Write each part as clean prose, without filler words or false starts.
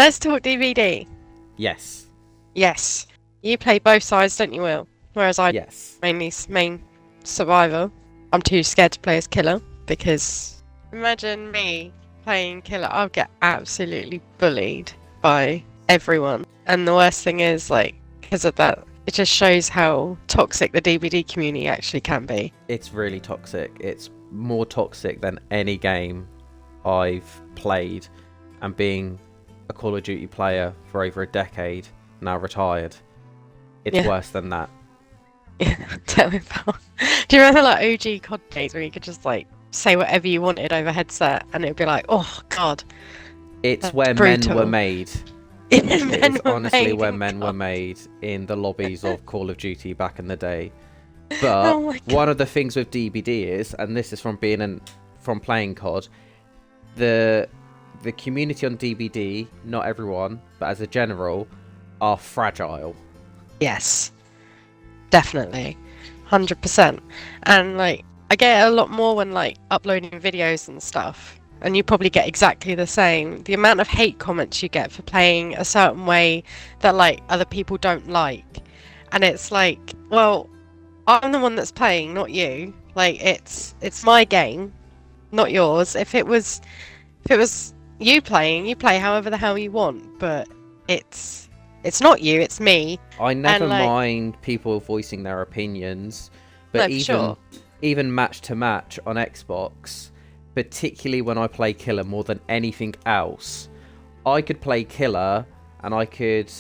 Let's talk DBD. Yes. Yes. You play both sides, don't you, Will? Whereas I Yes. mainly main survivor. I'm too scared to play as killer because imagine me playing killer. I'll get absolutely bullied by everyone. And the worst thing is, like, because of that, it just shows how toxic the DBD community actually can be. It's really toxic. It's more toxic than any game I've played, and being a Call of Duty player for over a decade, now retired, it's worse than that. Yeah, tell me about. Do you remember like OG COD days where you could just like say whatever you wanted over headset and it would be like, oh god, It's that's where brutal. men were made. It is honestly where men were made, in the lobbies of Call of Duty back in the day. But one of the things with DBD is, and this is from from playing COD, the community on DBD, not everyone, but as a general, are fragile. Yes, definitely, 100%. And like, I get a lot more when like uploading videos and stuff. And you probably get exactly the same. The amount of hate comments you get for playing a certain way that like other people don't like. And it's like, well, I'm the one that's playing, not you. Like it's my game, not yours. If it was you playing, you play however the hell you want, but it's not you, it's me. I never like, mind people voicing their opinions, but no, even match to match on Xbox, particularly when I play killer more than anything else, I could play killer and I could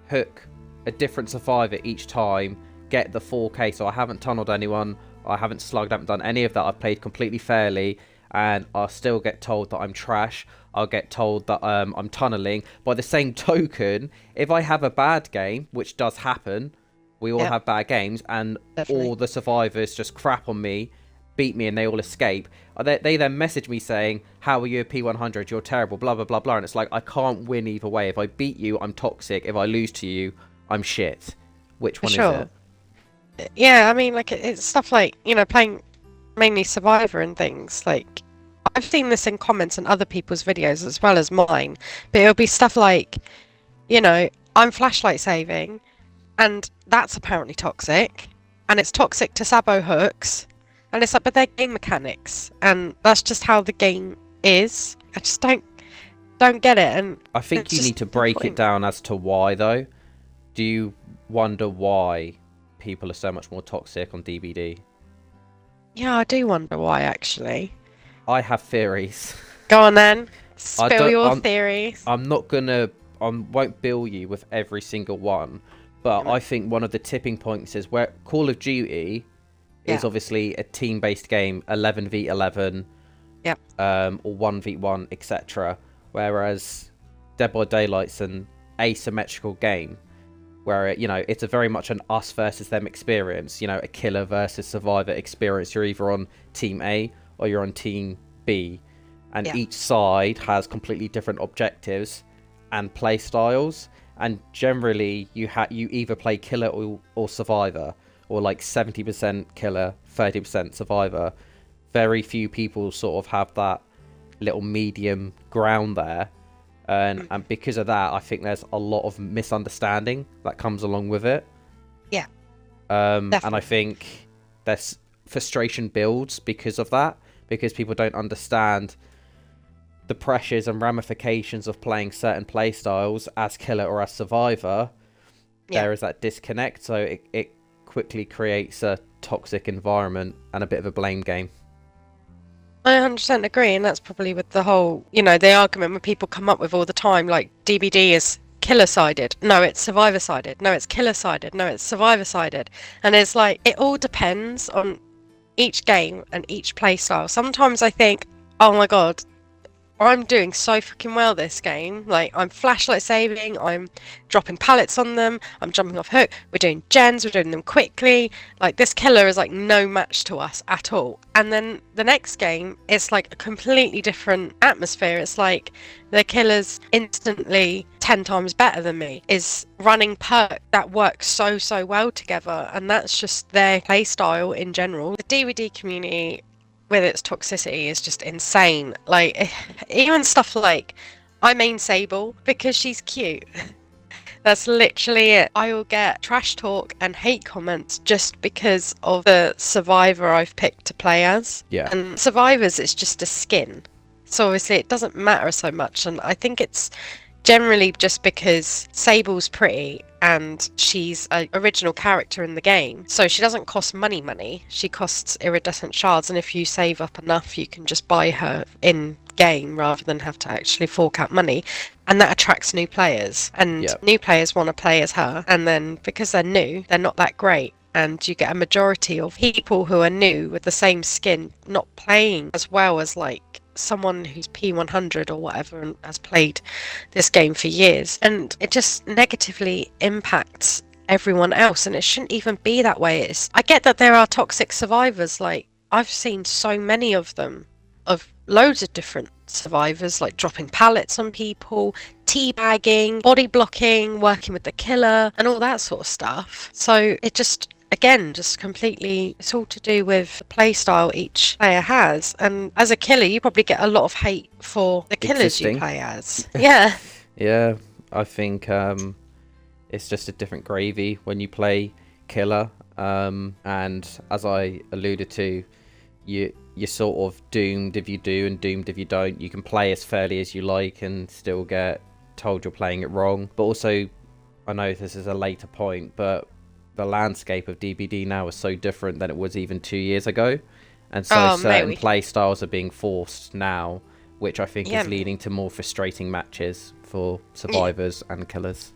hook a different survivor each time, get the 4K, so I haven't tunneled anyone, I haven't slugged, I haven't done any of that, I've played completely fairly, and I'll still get told that I'm trash. I'll get told that I'm tunneling. By the same token, if I have a bad game, which does happen, we all have bad games, and all the survivors just crap on me, beat me, and they all escape, they then message me saying, how are you a P100, you're terrible, blah blah blah blah, and it's like, I can't win either way. If I beat you, I'm toxic. If I lose to you, I'm shit. Which one is it? Yeah, I mean, like, it's stuff like, you know, playing mainly survivor and things. Like, I've seen this in comments on other people's videos as well as mine, but it'll be stuff like, you know, I'm flashlight saving, and that's apparently toxic, and it's toxic to sabo hooks, and it's like, but they're game mechanics, and that's just how the game is. I just don't get it. And I think you need to break it down as to why, though. Do you wonder why people are so much more toxic on DBD? Yeah, I do wonder why, actually. I have theories. Go on then. Spill your theories. I won't bill you with every single one, but I think one of the tipping points is where Call of Duty is obviously a team-based game, 11v11, or 1v1, etc. Whereas Dead by Daylight's an asymmetrical game, where it's a very much an us versus them experience. A killer versus survivor experience. You're either on Team A or you're on Team B, and each side has completely different objectives and play styles. And generally, you either play killer or survivor, or like 70% killer, 30% survivor. Very few people sort of have that little medium ground there. And because of that, I think there's a lot of misunderstanding that comes along with it. Yeah. And I think there's frustration builds because of that, because people don't understand the pressures and ramifications of playing certain play styles as killer or as survivor. There is that disconnect, so it quickly creates a toxic environment and a bit of a blame game. I 100% agree, and that's probably with the whole, the argument when people come up with all the time, like DBD is killer-sided. No, it's survivor-sided. No, it's killer-sided. No, it's survivor-sided. And it's like, it all depends on each game and each playstyle. Sometimes I think, oh my god, I'm doing so fucking well this game. Like, I'm flashlight saving, I'm dropping pallets on them, I'm jumping off hook, we're doing gens, we're doing them quickly. Like, this killer is like no match to us at all. And then the next game, it's like a completely different atmosphere. It's like the killer's instantly 10 times better than me, is running perk that works so well together. And that's just their playstyle in general. The DVD community with its toxicity is just insane. Like, even stuff like I main Sable because she's cute. That's literally it. I will get trash talk and hate comments just because of the survivor I've picked to play as. Yeah. And survivors, it's just a skin. So obviously it doesn't matter so much. And I think it's generally just because Sable's pretty and she's an original character in the game. So she doesn't cost money. She costs iridescent shards. And if you save up enough, you can just buy her in game rather than have to actually fork out money, and that attracts new players, and new players want to play as her, and then because they're new, they're not that great, and you get a majority of people who are new with the same skin not playing as well as like someone who's P100 or whatever and has played this game for years, and it just negatively impacts everyone else, and it shouldn't even be that way. I get that there are toxic survivors, like I've seen so many of them, of loads of different survivors, like dropping pallets on people, teabagging, body blocking, working with the killer, and all that sort of stuff. So it just, again, just completely, it's all to do with the play style each player has. And as a killer, you probably get a lot of hate for the killers you play as. Yeah. Yeah, I think it's just a different gravy when you play killer. And as I alluded to, you're sort of doomed if you do and doomed if you don't. You can play as fairly as you like and still get told you're playing it wrong. But also, I know this is a later point, but the landscape of DBD now is so different than it was even 2 years ago. And so certain play styles are being forced now, which I think is leading to more frustrating matches for survivors and killers.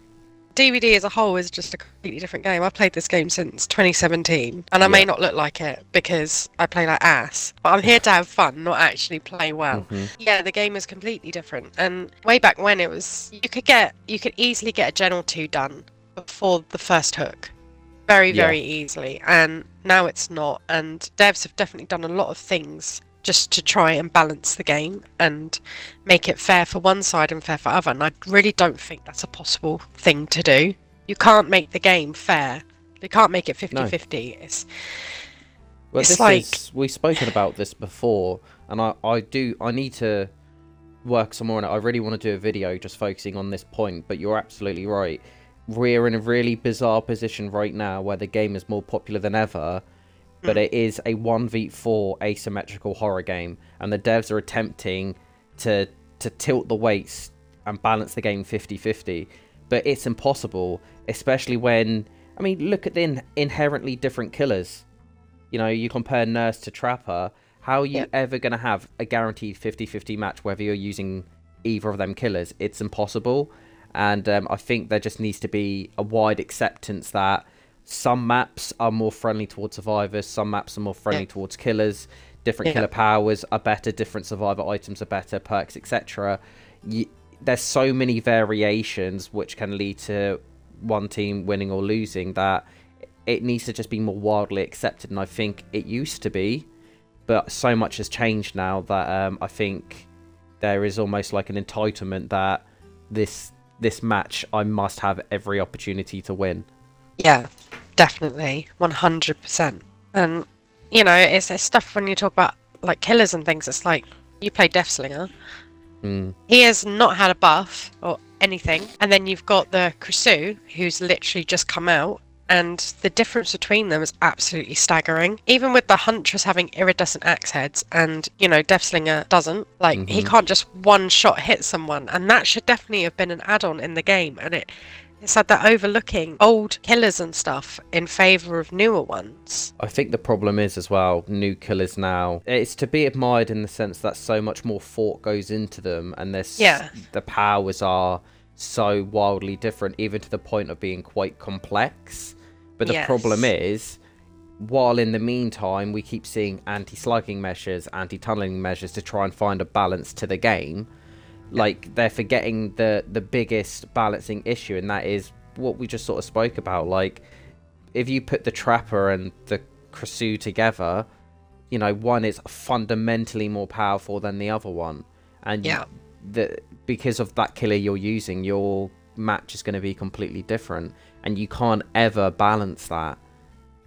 DBD as a whole is just a completely different game. I've played this game since 2017, and I may not look like it because I play like ass, but I'm here to have fun, not actually play well. Yeah, the game is completely different, and way back when it was, you could easily get a Gen or 2 done before the first hook. Very easily, and now it's not, and devs have definitely done a lot of things just to try and balance the game and make it fair for one side and fair for other, and I really don't think that's a possible thing to do. You can't make the game fair. You can't make it 50-50. We've spoken about this before, and I need to work some more on it. I really want to do a video just focusing on this point, but you're absolutely right. We're in a really bizarre position right now where the game is more popular than ever, but it is a 1v4 asymmetrical horror game, and the devs are attempting to tilt the weights and balance the game 50-50, but it's impossible, especially when, I mean, look at the inherently different killers. You know, you compare Nurse to Trapper, how are you ever going to have a guaranteed 50-50 match whether you're using either of them killers? It's impossible, and I think there just needs to be a wide acceptance that some maps are more friendly towards survivors, some maps are more friendly towards killers, different killer powers are better, different survivor items are better, perks, etc. There's so many variations which can lead to one team winning or losing that it needs to just be more widely accepted, and I think it used to be, but so much has changed now that I think there is almost like an entitlement that this match I must have every opportunity to win. Yeah, definitely, 100%. And you know, it's stuff when you talk about like killers and things. It's like you play Deathslinger. He has not had a buff or anything, and then you've got the Krisu, who's literally just come out, and the difference between them is absolutely staggering. Even with the Huntress having iridescent axe heads, and you know, Deathslinger doesn't. Like he can't just one shot hit someone, and that should definitely have been an add-on in the game. And it's like they're overlooking old killers and stuff in favour of newer ones. I think the problem is as well, new killers now, it's to be admired in the sense that so much more thought goes into them, and the powers are so wildly different, even to the point of being quite complex. But the problem is, while in the meantime we keep seeing anti-slugging measures, anti-tunneling measures to try and find a balance to the game, like they're forgetting the biggest balancing issue, and that is what we just sort of spoke about. Like if you put the Trapper and the Krisu together, you know, one is fundamentally more powerful than the other one, and because of that killer you're using, your match is going to be completely different, and you can't ever balance that.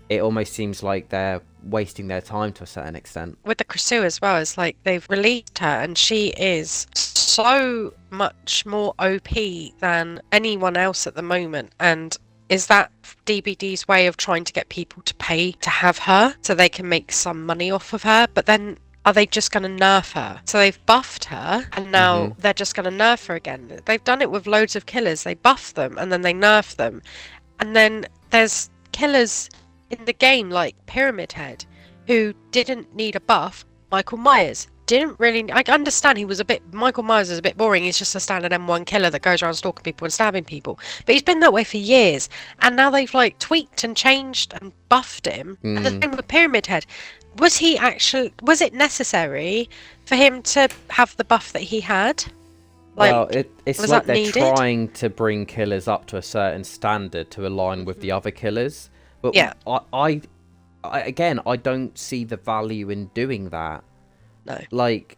it almost seems like they're wasting their time to a certain extent. With the Krisu as well, it's like they've released her and she is so much more OP than anyone else at the moment. And is that DBD's way of trying to get people to pay to have her so they can make some money off of her? But then are they just going to nerf her? So they've buffed her and now they're just going to nerf her again. They've done it with loads of killers. They buff them and then they nerf them. And then there's killers in the game like Pyramid Head who didn't need a buff. Michael Myers didn't really. I understand Michael Myers is a bit boring. He's just a standard M1 killer that goes around stalking people and stabbing people. But he's been that way for years. And now they've like tweaked and changed and buffed him. And the same with Pyramid Head. Was it necessary for him to have the buff that he had? Like, well, it's like they're trying to bring killers up to a certain standard to align with the other killers. But yeah. I don't see the value in doing that. No. Like,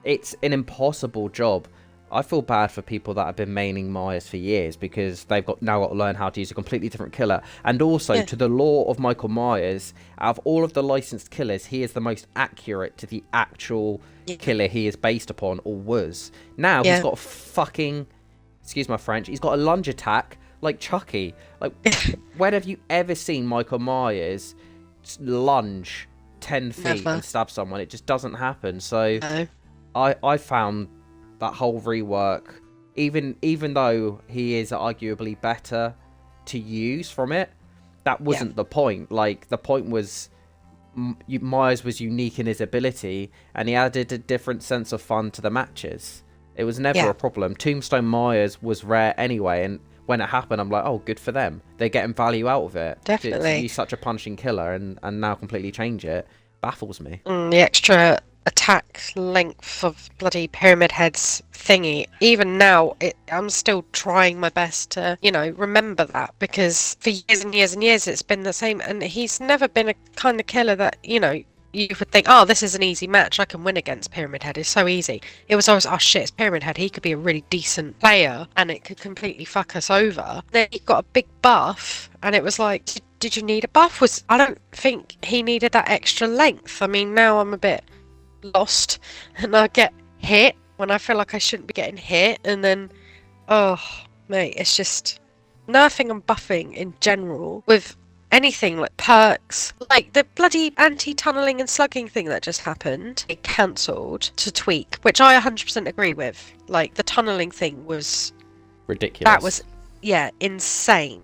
it's an impossible job. I feel bad for people that have been maining Myers for years because they've now got to learn how to use a completely different killer. And also, to the lore of Michael Myers, out of all of the licensed killers, he is the most accurate to the actual killer he is based upon, or was. Now, he's got a fucking, excuse my French, he's got a lunge attack like Chucky. Like, when have you ever seen Michael Myers lunge 10 feet and stab someone? It just doesn't happen. So, I found that whole rework, even though he is arguably better to use from it, that wasn't the point. Like, the point was Myers was unique in his ability, and he added a different sense of fun to the matches. It was never a problem. Tombstone Myers was rare anyway, and when it happened, I'm like, oh, good for them. They're getting value out of it. Definitely. He's such a punching killer, and now completely change it baffles me. The extra attack length of bloody Pyramid Head's thingy. Even now, I'm still trying my best to, remember that, because for years and years and years it's been the same, and he's never been a kind of killer that, you would think, oh, this is an easy match, I can win against Pyramid Head, it's so easy. It was always, oh shit, it's Pyramid Head, he could be a really decent player and it could completely fuck us over. Then he got a big buff and it was like, did you need a buff? I don't think he needed that extra length. I mean, now I'm a bit lost and I get hit when I feel like I shouldn't be getting hit, and then, oh mate, it's just nerfing and buffing in general with anything like perks, like the bloody anti-tunneling and slugging thing that just happened, it cancelled to tweak, which I 100% agree with. Like, the tunneling thing was ridiculous. That was insane.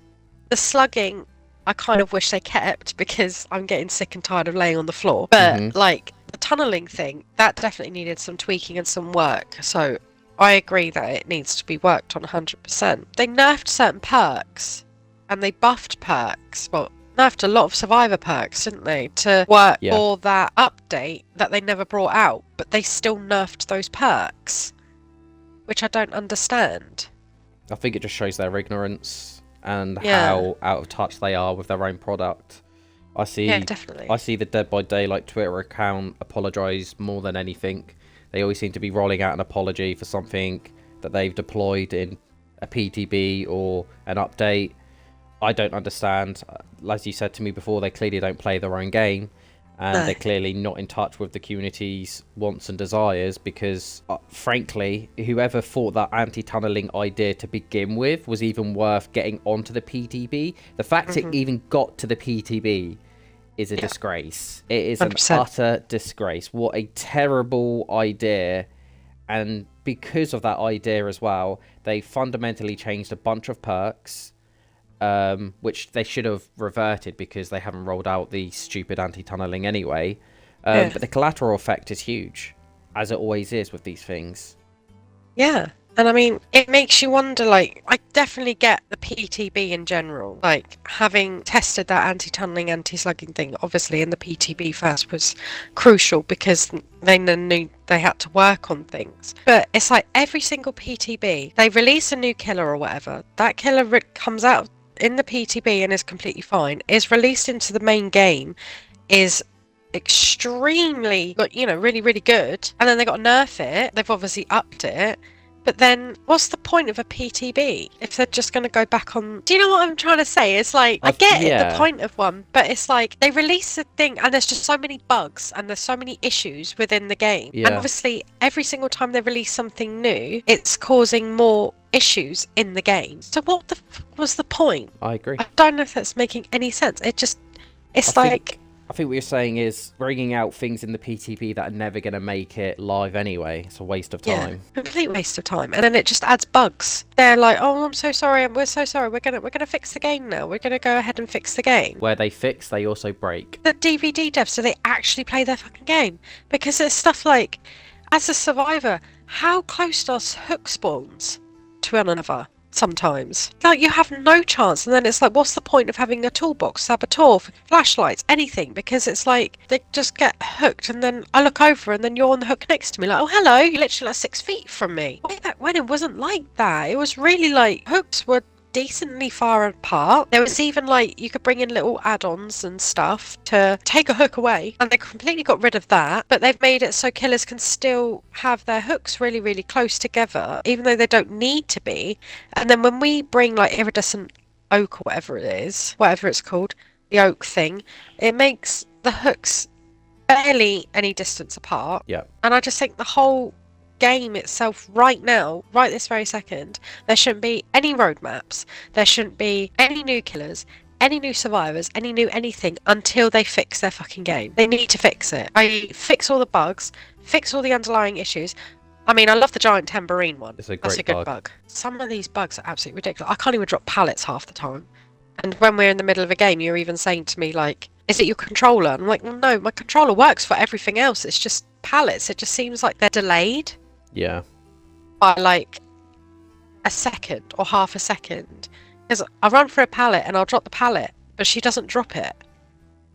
The slugging I kind of wish they kept because I'm getting sick and tired of laying on the floor, but like the tunneling thing, that definitely needed some tweaking and some work. So I agree that it needs to be worked on 100%. They nerfed certain perks and they buffed perks. Well, nerfed a lot of survivor perks, didn't they, to work for that update that they never brought out, but they still nerfed those perks, which I don't understand. I think it just shows their ignorance and how out of touch they are with their own product. I see the Dead by Daylight Twitter account apologise more than anything. They always seem to be rolling out an apology for something that they've deployed in a PTB or an update. I don't understand. As you said to me before, they clearly don't play their own game, and they're clearly not in touch with the community's wants and desires, because frankly, whoever thought that anti-tunneling idea to begin with was even worth getting onto the PTB, the fact it even got to the PTB is a disgrace. It is 100%. An utter disgrace. What a terrible idea. And because of that idea as well, they fundamentally changed a bunch of perks, which they should have reverted because they haven't rolled out the stupid anti-tunneling anyway. But the collateral effect is huge, as it always is with these things. Yeah. And I mean, it makes you wonder, like, I definitely get the PTB in general. Like, having tested that anti-tunneling, anti-slugging thing, obviously in the PTB first was crucial because they knew they had to work on things. But it's like every single PTB, they release a new killer or whatever. That killer comes out in the PTB and is completely fine, is released into the main game, is extremely, really, really good. And then they got to nerf it. They've obviously upped it. But then, what's the point of a PTB if they're just going to go back on? Do you know what I'm trying to say? It's like, I get it, the point of one, but it's like they release a thing and there's just so many bugs and there's so many issues within the game. Yeah. And obviously, every single time they release something new, it's causing more issues in the game. So what the was the point? I agree. I don't know if that's making any sense. I think what you're saying is bringing out things in the PTB that are never going to make it live anyway. It's a waste of time. Yeah, complete waste of time. And then it just adds bugs. They're like, oh, I'm so sorry. We're so sorry. We're gonna fix the game now. We're gonna go ahead and fix the game. Where they fix, they also break. The DBD devs, do they actually play their fucking game? Because it's stuff like, as a survivor, how close does hook spawns to one another? Sometimes, like, you have no chance, and then it's like, what's the point of having a toolbox, saboteur, flashlights, anything? Because it's like they just get hooked, and then I look over, and then you're on the hook next to me, like, oh hello, you're literally like 6 feet from me. Way back when it wasn't like that. It was really like hooks were decently far apart. There was even like you could bring in little add-ons and stuff to take a hook away, and they completely got rid of that, but they've made it so killers can still have their hooks really, really close together, even though they don't need to be. And then when we bring like iridescent oak or whatever it is, whatever it's called, the oak thing, it makes the hooks barely any distance apart. Yeah. And I just think the whole game itself right now, right this very second, there shouldn't be any roadmaps, there shouldn't be any new killers, any new survivors, any new anything until they fix their fucking game. They need to fix it. Fix all the bugs, fix all the underlying issues. I mean, I love the giant tambourine one. That's a good bug. Some of these bugs are absolutely ridiculous. I can't even drop pallets half the time. And when we're in the middle of a game, you're even saying to me, like, is it your controller? And I'm like, well, no, my controller works for everything else. It's just pallets. It just seems like they're delayed. Yeah. By like a second or half a second. Because I run for a pallet and I'll drop the pallet, but she doesn't drop it.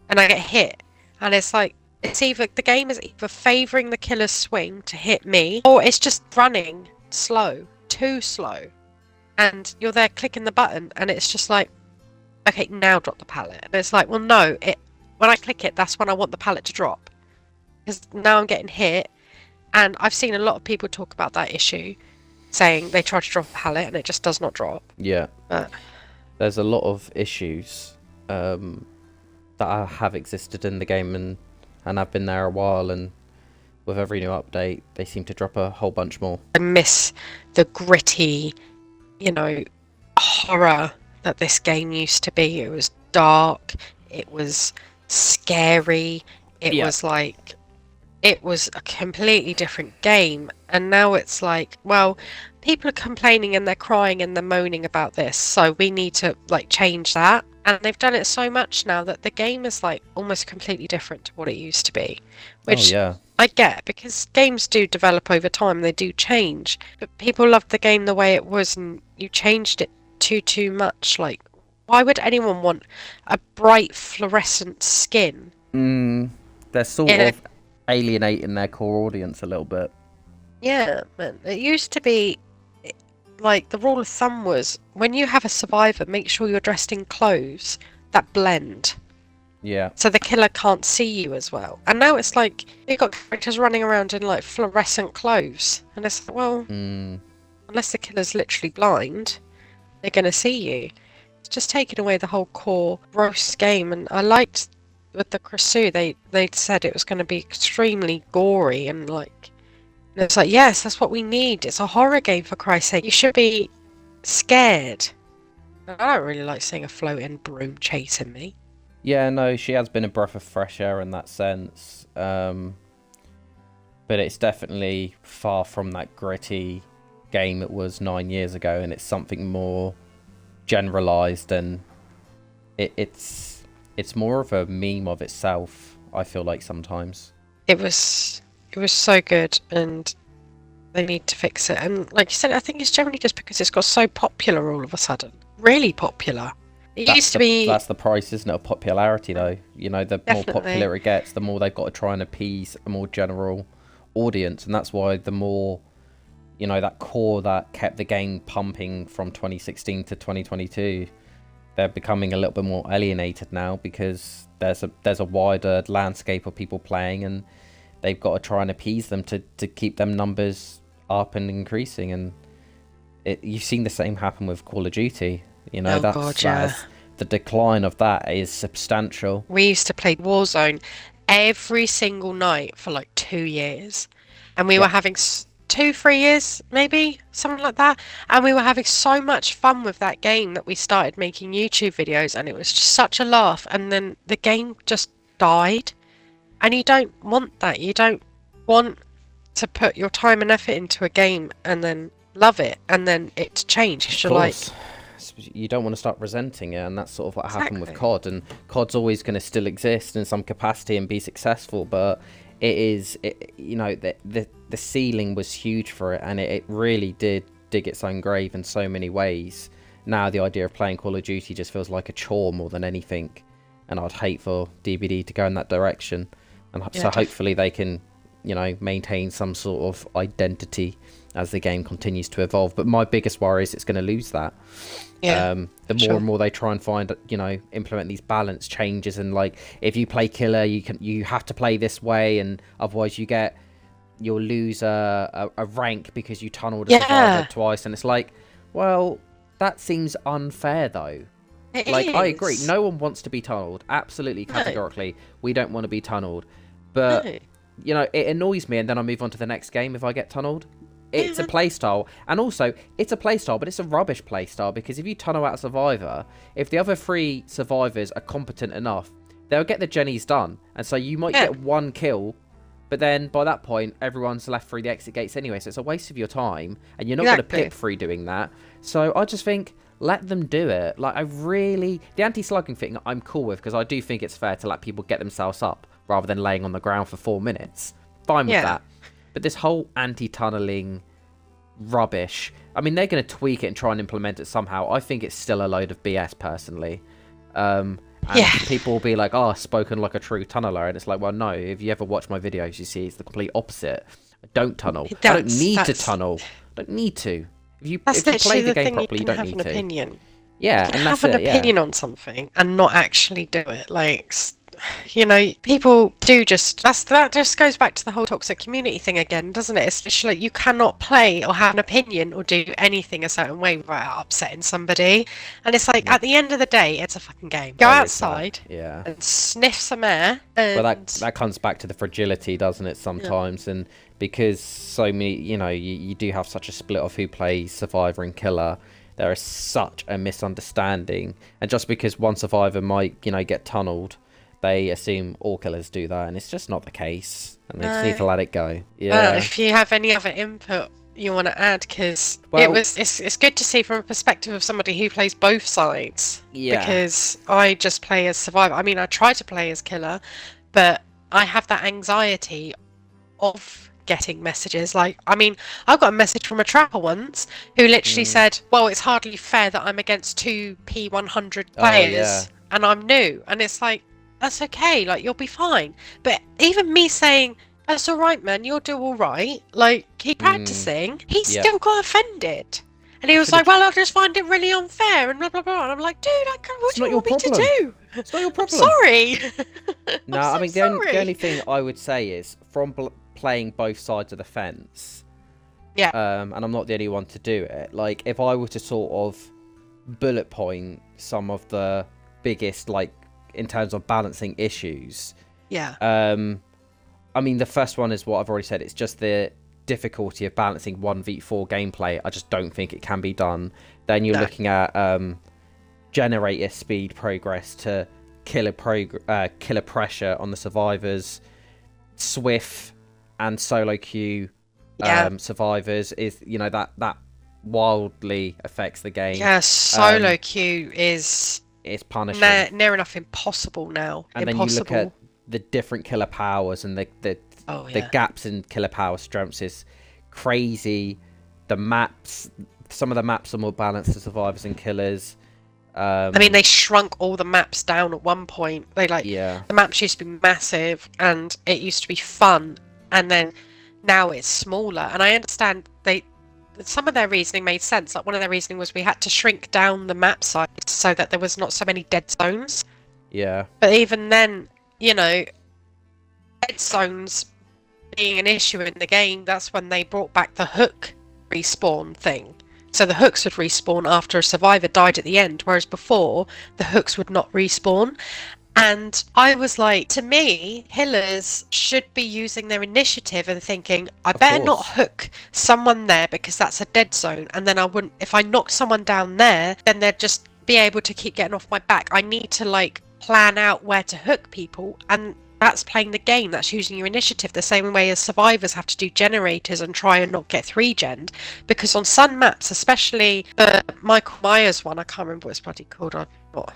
And I get hit. And it's like, it's either, the game is either favouring the killer's swing to hit me, or it's just running slow, too slow. And you're there clicking the button and it's just like, okay, now drop the pallet. And it's like, well, no, when I click it, that's when I want the pallet to drop. Because now I'm getting hit. And I've seen a lot of people talk about that issue, saying they try to drop a pallet and it just does not drop. Yeah. But there's a lot of issues that have existed in the game and have been there a while, and with every new update, they seem to drop a whole bunch more. I miss the gritty, horror that this game used to be. It was dark, it was scary, it was like... It was a completely different game, and now it's like, well, people are complaining and they're crying and they're moaning about this, so we need to like change that. And they've done it so much now that the game is like almost completely different to what it used to be, which I get, because games do develop over time, they do change, but people loved the game the way it was, and you changed it too much. Like, why would anyone want a bright fluorescent skin? They're sort of alienating their core audience a little bit. Yeah, man. It used to be like the rule of thumb was, when you have a survivor, make sure you're dressed in clothes that blend. Yeah. So the killer can't see you as well. And now it's like you've got characters running around in like fluorescent clothes, and it's like, well, unless the killer's literally blind, they're gonna see you. It's just taking away the whole core gross game. And I liked with the Cresu, they said it was going to be extremely gory, and like, and it's like, yes, that's what we need. It's a horror game, for Christ's sake. You should be scared. I don't really like seeing a floating broom chasing me. Yeah, no, she has been a breath of fresh air in that sense. But it's definitely far from that gritty game it was 9 years ago, and it's something more generalized, and it's more of a meme of itself, I feel like sometimes. It was so good, and they need to fix it. And like you said, I think it's generally just because it's got so popular all of a sudden. Really popular. It used to be... That's the price, isn't it, of popularity, though? The more popular it gets, the more they've got to try and appease a more general audience. And that's why the more, that core that kept the game pumping from 2016 to 2022... they're becoming a little bit more alienated now, because there's a wider landscape of people playing, and they've got to try and appease them to keep them numbers up and increasing, and you've seen the same happen with Call of Duty. You know, Oh God, yeah. the decline of that is substantial. We used to play Warzone every single night for like 2 years, and we Yeah, were having 2, 3 years, maybe something like that. And we were having so much fun with that game that we started making YouTube videos, and it was just such a laugh. And then the game just died, and you don't want that. You don't want to put your time and effort into a game and then love it and then it to change. of You're like, course. You don't want to start resenting it, and that's sort of what happened with exactly. COD. And COD's always going to still exist in some capacity and be successful, but you know, the ceiling was huge for it, and it really did dig its own grave in so many ways. Now the idea of playing Call of Duty just feels like a chore more than anything, and I'd hate for DBD to go in that direction. And Yeah, so hopefully they can, you know, maintain some sort of identity as the game continues to evolve. But my biggest worry is it's going to lose that. yeah, The more and more they try and find, you know, implement these balance changes, and like if you play killer, you have to play this way, and otherwise you'll lose a rank because you tunneled a survivor yeah. twice. And it's like, well, that seems unfair though. It Like, I agree, is. no one wants to be tunneled, absolutely, No, categorically, we don't want to be tunneled, but no. you know, it annoys me, and then I move on to the next game if I get tunneled. It's a Yeah, playstyle, and also it's a playstyle, but it's a rubbish playstyle, because if you tunnel out a survivor, if the other 3 survivors are competent enough, they'll get the Jennies done, and so you might yeah, get 1 kill, but then by that point everyone's left through the exit gates anyway, so it's a waste of your time, and you're not going to exactly. pick free doing that. So I just think, let them do it. Like, the anti-slugging thing I'm cool with, because I do think it's fair to let people get themselves up rather than laying on the ground for 4 minutes. Fine with Yeah, that. But this whole anti-tunneling rubbish, I mean, they're going to tweak it and try and implement it somehow. I think it's still a load of BS, personally. And yeah. people will be like, oh, spoken like a true tunneler. And it's like, well, no, if you ever watch my videos, you see it's the complete opposite. I don't tunnel. I don't need to tunnel. I don't need to. That's If you play literally the the game thing. You properly, you can don't have need an to. opinion. You Yeah, can and have that's an it, yeah. opinion on something and not actually do it. Like, you know, people do just that just goes back to the whole toxic community thing again, doesn't it? It's literally like you cannot play or have an opinion or do anything a certain way without upsetting somebody. And it's like Yeah. at the end of the day, it's a fucking game. Go It is that, outside yeah. and sniff some air But and that comes back to the fragility, doesn't it, yeah, sometimes? And because so many, you know, you do have such a split of who plays Survivor and Killer, there is such a misunderstanding. And just because one Survivor might, you know, get tunneled, they assume all killers do that, and it's just not the case. And they just need no. to let it go. Well, Yeah. if you have any other input you want to add, because Well, it's good to see from a perspective of somebody who plays both sides. yeah. Because I just play as survivor. I mean, I try to play as killer, but I have that anxiety of getting messages. Like, I mean, I got a message from a trapper once who literally Mm. said, "Well, it's hardly fair that I'm against 2P100 Oh, yeah. players and I'm new." And it's like, that's okay. Like, you'll be fine. But even me saying, "That's all right, man. You'll do all right. Like, keep Mm. practicing," he Yeah. still got offended. And he You was should have. like, "Well, I just find it really unfair," and blah blah blah. And I'm like, "Dude, what It's do you not your want me to problem. do? It's not your I'm problem. sorry. No, I'm I so mean, the only sorry." thing I would say is, from playing both sides of the fence, Yeah, and I'm not the only one to do it, like, if I were to sort of bullet point some of the biggest, like, in terms of balancing issues, yeah, I mean, the first one is what I've already said. It's just the difficulty of balancing 1v4 gameplay. I just don't think it can be done. Then you're no, looking at generator speed progress to killer pressure on the survivors, Swift and solo queue yeah. survivors is, you know, that wildly affects the game. Yeah, solo queue is It's punishing. near enough impossible now. And then you look at Impossible. the different killer powers and Oh the yeah. gaps in killer power strengths is crazy. The maps, some of the maps are more balanced to survivors and killers. I mean, they shrunk all the maps down at one point. They like Yeah, the maps used to be massive and it used to be fun, and then now it's smaller. And I understand some of their reasoning made sense. Like one of their reasoning was we had to shrink down the map size so that there was not so many dead zones. yeah, But even then, you know, dead zones being an issue in the game, that's when they brought back the hook respawn thing. So the hooks would respawn after a survivor died at the end, whereas before the hooks would not respawn. And I was like, to me, healers should be using their initiative and thinking, I better not hook someone there because that's a dead zone. And then I wouldn't, if I knock someone down there, then they'd just be able to keep getting off my back. I need to like plan out where to hook people. And that's playing the game. That's using your initiative the same way as survivors have to do generators and try and not get 3-gened. Because on some maps, especially the Michael Myers one, I can't remember what it's bloody called. I'm not...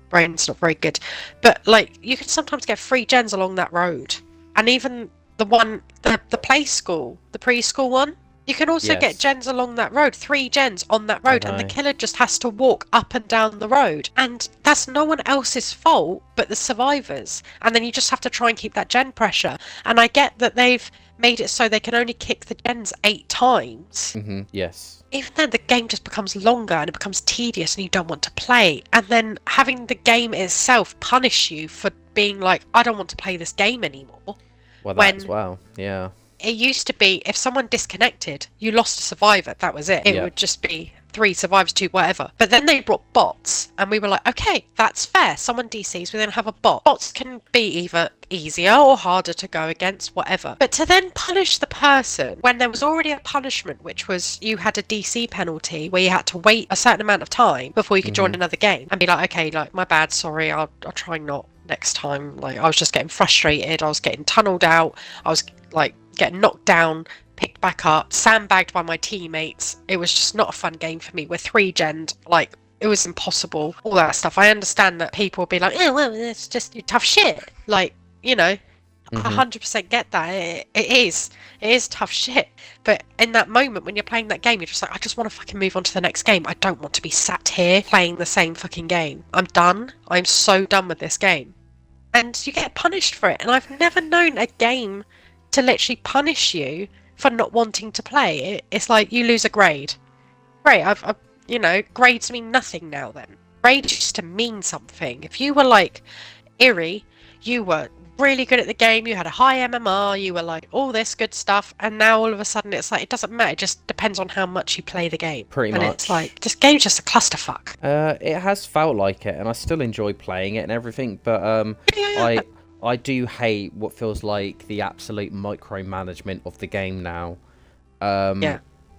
brain's not very good, but like you can sometimes get 3-gens along that road, and even the one the play school, the preschool one, you can also get gens along that road, 3-gens on that road, and the killer just has to walk up and down the road, and that's no one else's fault but the survivors. And then you just have to try and keep that gen pressure. And I get that they've made it so they can only kick the gens 8 times. Yes. Even then, the game just becomes longer and it becomes tedious and you don't want to play. And then having the game itself punish you for being like, I don't want to play this game anymore. Well, that as well, yeah. It used to be, if someone disconnected, you lost a survivor, that was it. It would just be 3 survivors, 2, whatever. But then they brought bots, and we were like, okay, that's fair. Someone DCs, we then have a bot. Bots can be either easier or harder to go against, whatever. But to then punish the person when there was already a punishment, which was you had a DC penalty where you had to wait a certain amount of time before you could join another game, and be like, okay, like, my bad, sorry, I'll try not next time. Like, I was just getting frustrated, I was getting tunneled out, I was like getting knocked down, picked back up, sandbagged by my teammates. It was just not a fun game for me. We're 3-gened, like, it was impossible, all that stuff. I understand that people will be like, oh, well, it's just tough shit. Like, you know, I 100% get that. It is tough shit. But in that moment when you're playing that game, you're just like, I just want to fucking move on to the next game. I don't want to be sat here playing the same fucking game. I'm done. I'm so done with this game. And you get punished for it. And I've never known a game to literally punish you for not wanting to play. It's like you lose a grade. Great, I've you know, grades mean nothing now then. Grades used to mean something. If you were like Eerie, you were really good at the game, you had a high MMR, you were like all this good stuff, and now all of a sudden it's like it doesn't matter, it just depends on how much you play the game. Pretty much. And it's like, this game's just a clusterfuck. It has felt like it, and I still enjoy playing it and everything, but I do hate what feels like the absolute micromanagement of the game now.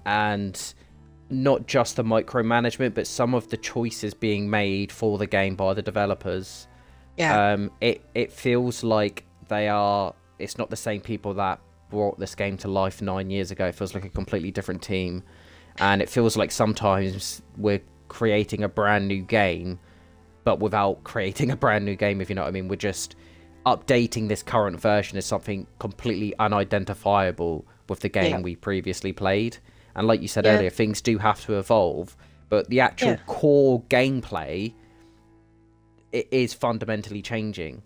And not just the micromanagement, but some of the choices being made for the game by the developers. It feels like it's not the same people that brought this game to life 9 years ago. It feels like a completely different team. And it feels like sometimes we're creating a brand new game, but without creating a brand new game, if you know what I mean. We're just updating this current version as something completely unidentifiable with the game we previously played. And like you said earlier, things do have to evolve, but the actual core gameplay, it is fundamentally changing.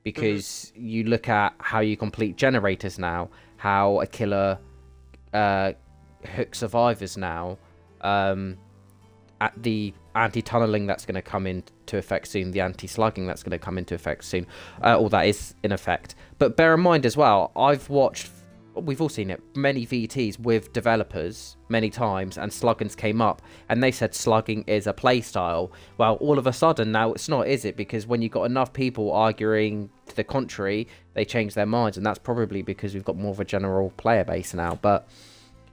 Because you look at how you complete generators now, how a killer hooks survivors now, at the anti-tunneling that's going to come into effect soon, the anti-slugging that's going to come into effect soon, all that is in effect. But bear in mind as well, we've all seen it, many VTs with developers many times, and sluggings came up, and they said slugging is a playstyle. Well, all of a sudden now it's not, is it? Because when you've got enough people arguing to the contrary, they change their minds, and that's probably because we've got more of a general player base now. But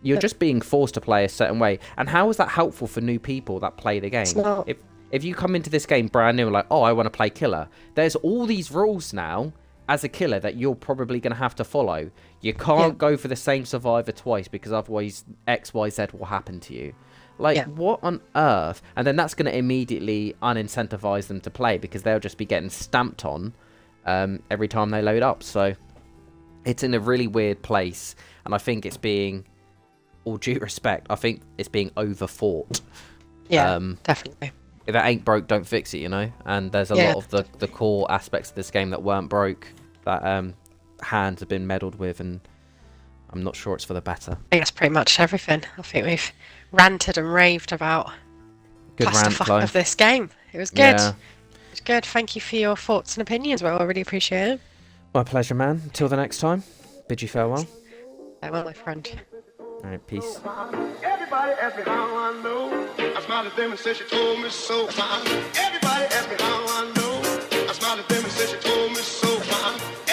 you're just being forced to play a certain way. And how is that helpful for new people that play the game? If you come into this game brand new, like, oh, I want to play killer, there's all these rules now as a killer that you're probably going to have to follow. You can't go for the same survivor twice, because otherwise XYZ will happen to you. Like, what on earth? And then that's going to immediately unincentivize them to play, because they'll just be getting stamped on every time they load up. So it's in a really weird place, and I think it's being, all due respect, I think it's being overfought. Definitely. If it ain't broke, don't fix it, you know? And there's a lot of the core aspects of this game that weren't broke, that hands have been meddled with, and I'm not sure it's for the better. I think that's pretty much everything. I think we've ranted and raved about clusterfuck of this game. It was good. It was good. Thank you for your thoughts and opinions, well, I really appreciate it. My pleasure, man. Until the next time. Bid you farewell. Farewell, my friend. All right, peace. Everybody ask me how I know. I smiled at them and said she told me so. Everybody ask me how I know. I smiled at them and said she told me so.